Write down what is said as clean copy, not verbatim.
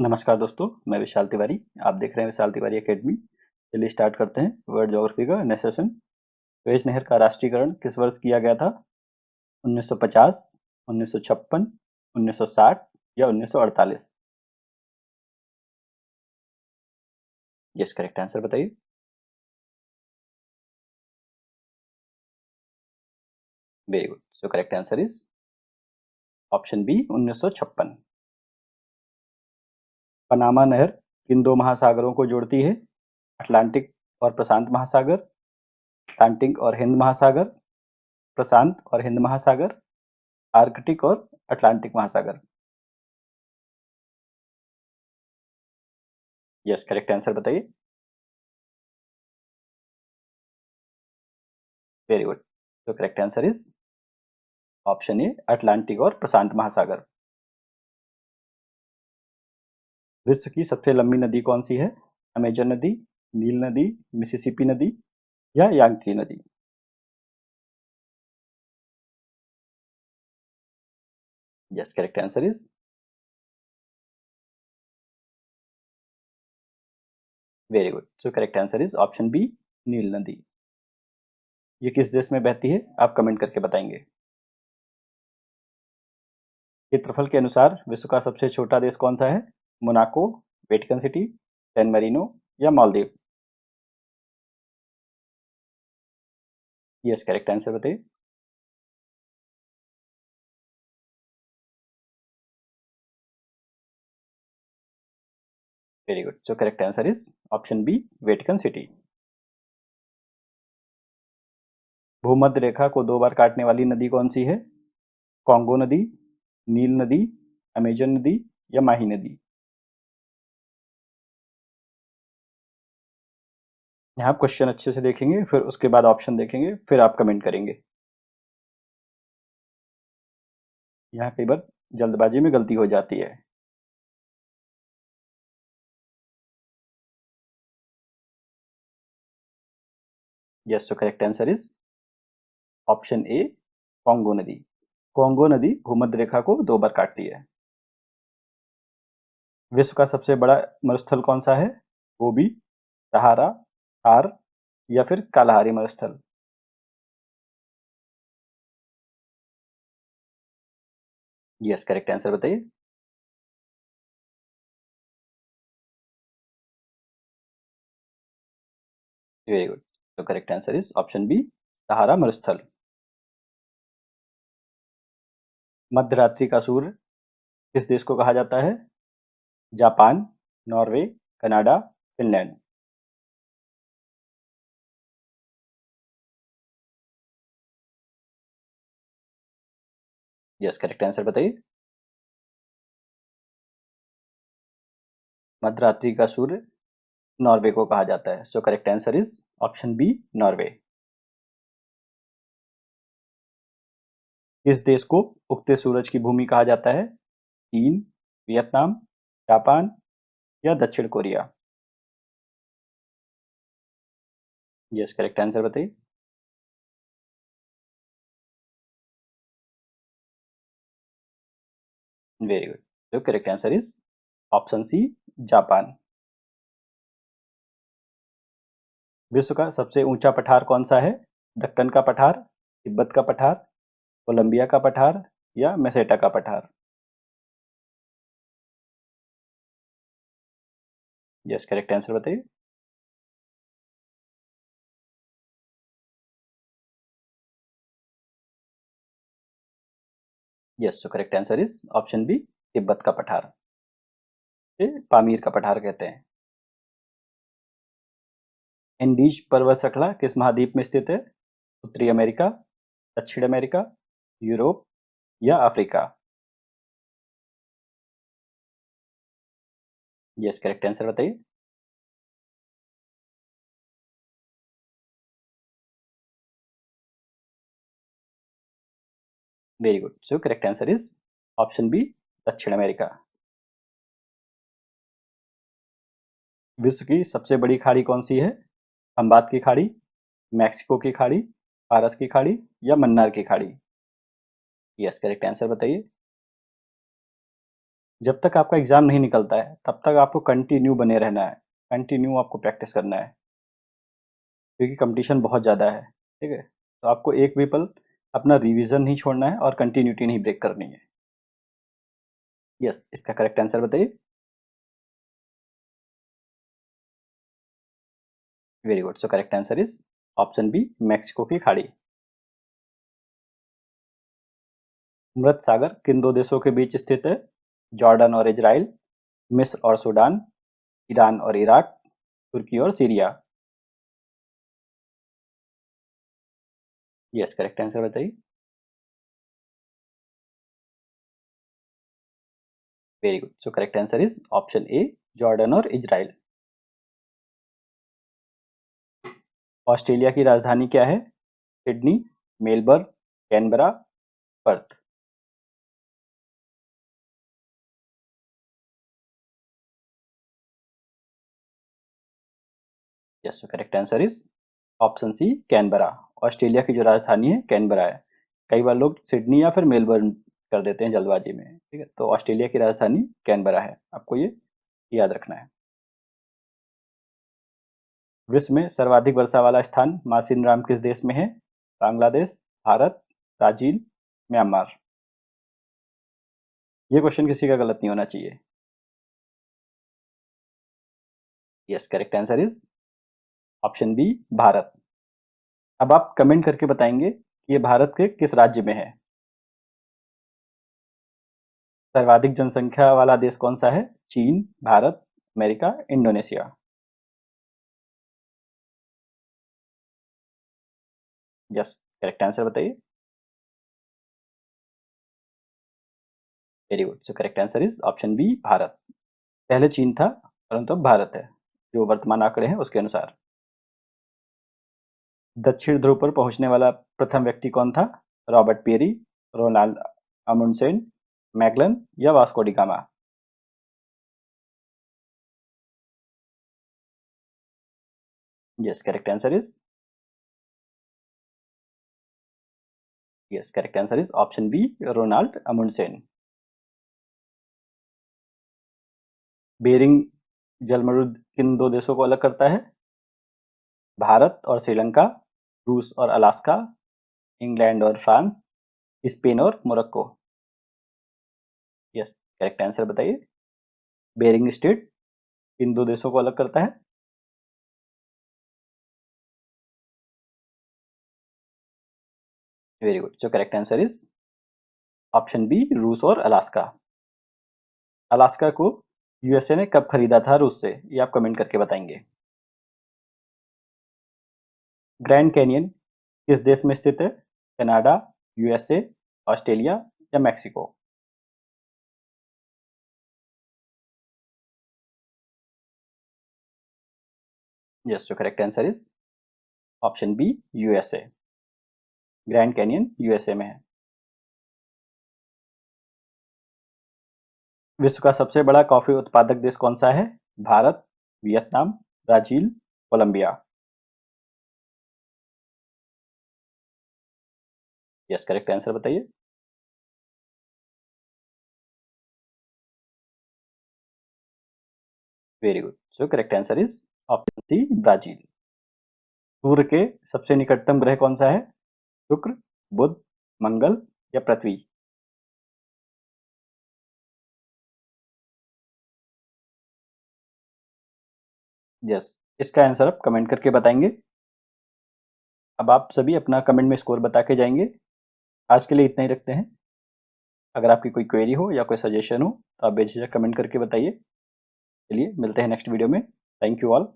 नमस्कार दोस्तों, मैं विशाल तिवारी। आप देख रहे हैं विशाल तिवारी एकेडमी। चलिए स्टार्ट करते हैं वर्ल्ड ज्योग्राफी का नया सेशन। सुएज नहर का राष्ट्रीयकरण किस वर्ष किया गया था? 1950, 1956, 1960 या 1948? यस, करेक्ट आंसर बताइए। Very good. So correct answer is option B, 1956। Panama नहर किन दो महासागरों को जोड़ती है? अटलांटिक और प्रशांत महासागर, अटलांटिक और हिंद महासागर, प्रशांत और हिंद महासागर, आर्कटिक और अटलांटिक महासागर? यस, करेक्ट आंसर बताइए। Very good. तो correct answer is option A, Atlantic और प्रशांत महासागर। विश्व की सबसे लंबी नदी कौन सी है? अमेजन नदी, नील नदी, मिसिसिपी नदी या यांगत्से नदी? Yes, correct answer is very good. So correct answer is option B, नील नदी। ये किस देश में बहती है? आप कमेंट करके बताएंगे। क्षेत्रफल के अनुसार विश्व का सबसे छोटा देश कौन सा है? Monaco, Vatican City, San Marino या मालदीव? यस, करेक्ट आंसर बताइए। Very good. So correct answer is option B, Vatican City. भूमध्य रेखा को दो बार काटने वाली नदी कौन सी है? कॉन्गो नदी, नील नदी, अमेजन नदी या माही नदी? यहाँ आप क्वेश्चन अच्छे से देखेंगे, फिर उसके बाद ऑप्शन देखेंगे, फिर आप कमेंट करेंगे। यहाँ कई बार जल्दबाजी में गलती हो जाती है। यस, तो correct answer is option A, Congo नदी। कॉन्गो नदी भूमध्य रेखा को दो बार काटती है। विश्व का सबसे बड़ा मरुस्थल कौन सा है? गोबी, सहारा, थार या फिर कालाहारी मरुस्थल? यस, करेक्ट आंसर बताइए। Very good. तो correct answer is option B, Sahara मरुस्थल। मध्यरात्रि का सूर्य किस देश को कहा जाता है? Japan, Norway, Canada, Finland? Yes, correct answer बताइए। मध्यरात्रि का सूर्य नॉर्वे को कहा जाता है। So correct answer is option B, Norway. किस देश को उगते सूरज की भूमि कहा जाता है? चीन, वियतनाम, जापान या दक्षिण कोरिया? यस, करेक्ट आंसर बताइए। Very good. तो correct answer is option C, Japan. विश्व का सबसे ऊंचा पठार कौन सा है? दक्कन का पठार, तिब्बत का पठार, कोलंबिया का पठार या मेसेटा का पठार? यस, करेक्ट आंसर बताइए। यस, तो correct answer is option B, Tibet का पठार। इसे पामीर का पठार कहते हैं। एंडीज पर्वत श्रृंखला किस महाद्वीप में स्थित है? उत्तरी अमेरिका, दक्षिण अमेरिका, यूरोप या अफ्रीका? यस, करेक्ट आंसर बताइए। Very good. So correct answer is option B, दक्षिण अमेरिका। विश्व की सबसे बड़ी खाड़ी कौन सी है? खंबात की खाड़ी, मैक्सिको की खाड़ी, फारस की खाड़ी या मन्नार की खाड़ी? यस, करेक्ट आंसर बताइए। जब तक आपका एग्जाम नहीं निकलता है तब तक आपको कंटिन्यू बने रहना है, कंटिन्यू आपको प्रैक्टिस करना है, क्योंकि कंपटीशन बहुत ज़्यादा है। ठीक है, तो आपको एक भी पल अपना रिवीजन नहीं छोड़ना है और कंटिन्यूटी नहीं ब्रेक करनी है। यस, इसका करेक्ट आंसर बताइए। Very good. So correct answer is option B, Mexico की खाड़ी। मृत सागर किन दो देशों के बीच स्थित है? जॉर्डन और इजराइल, मिस्र और सूडान, ईरान और इराक, तुर्की और सीरिया। यस, करेक्ट आंसर बताइए। Very good. So correct answer is option A, Jordan और इजराइल। ऑस्ट्रेलिया की राजधानी क्या है? Sydney, Melbourne, Canberra, Perth. Yes, so correct answer is option C, Canberra. Australia की जो राजधानी है कैनबरा है। कई बार लोग सिडनी या फिर मेलबर्न कर देते हैं जल्दबाजी में। ठीक है, तो ऑस्ट्रेलिया की राजधानी कैनबरा है, आपको ये याद रखना है। विश्व में सर्वाधिक वर्षा वाला स्थान मासिन राम किस देश में है? Bangladesh, Bharat, Brazil, Myanmar. ये क्वेश्चन किसी का गलत नहीं होना चाहिए। Yes, correct answer is option B, Bharat. अब आप कमेंट करके बताएंगे कि ये भारत के किस राज्य में है। सर्वाधिक जनसंख्या वाला देश कौन सा है? चीन, Bharat, America, Indonesia. Yes, correct answer बताइए। Very good. So correct answer is option B, Bharat. पहले चीन था परंतु अब भारत है, जो वर्तमान आंकड़े हैं उसके अनुसार। दक्षिण ध्रुव पर पहुंचने वाला प्रथम व्यक्ति कौन था? Robert Peary, Ronald Amundsen, Magellan या Vasco da Gama. Yes, correct answer is yes, correct answer is option B, Ronald Amundsen. Bering जलमरुद किन दो देशों को अलग करता है? भारत और श्रीलंका, रूस और अलास्का, इंग्लैंड और फ्रांस, स्पेन और मोरक्को। यस, करेक्ट आंसर बताइए। बेरिंग स्ट्रेट किन दो देशों को अलग करता है? Very good. So correct answer is option B, रूस और अलास्का। अलास्का को यूएसए ने कब खरीदा था रूस से, ये आप कमेंट करके बताएंगे। ग्रैंड कैनियन किस देश में स्थित है? कनाडा, यूएसए, ऑस्ट्रेलिया या मैक्सिको। यस, जो correct answer is option B, USA. Grand Canyon USA में है। विश्व का सबसे बड़ा कॉफी उत्पादक देश कौन सा है? Bharat, Vietnam, Brazil, Colombia. Yes, correct answer बताइए। Very good. So correct answer is option C, Brazil. सूर्य के सबसे निकटतम ग्रह कौन सा है? शुक्र, बुध, मंगल या पृथ्वी। यस, इसका आंसर आप कमेंट करके बताएंगे। अब आप सभी अपना कमेंट में स्कोर बता के जाएंगे। आज के लिए इतना ही रखते हैं। अगर आपकी कोई क्वेरी हो या कोई सजेशन हो तो आप बेझिझक कमेंट करके बताइए। चलिए मिलते हैं नेक्स्ट वीडियो में। Thank you all.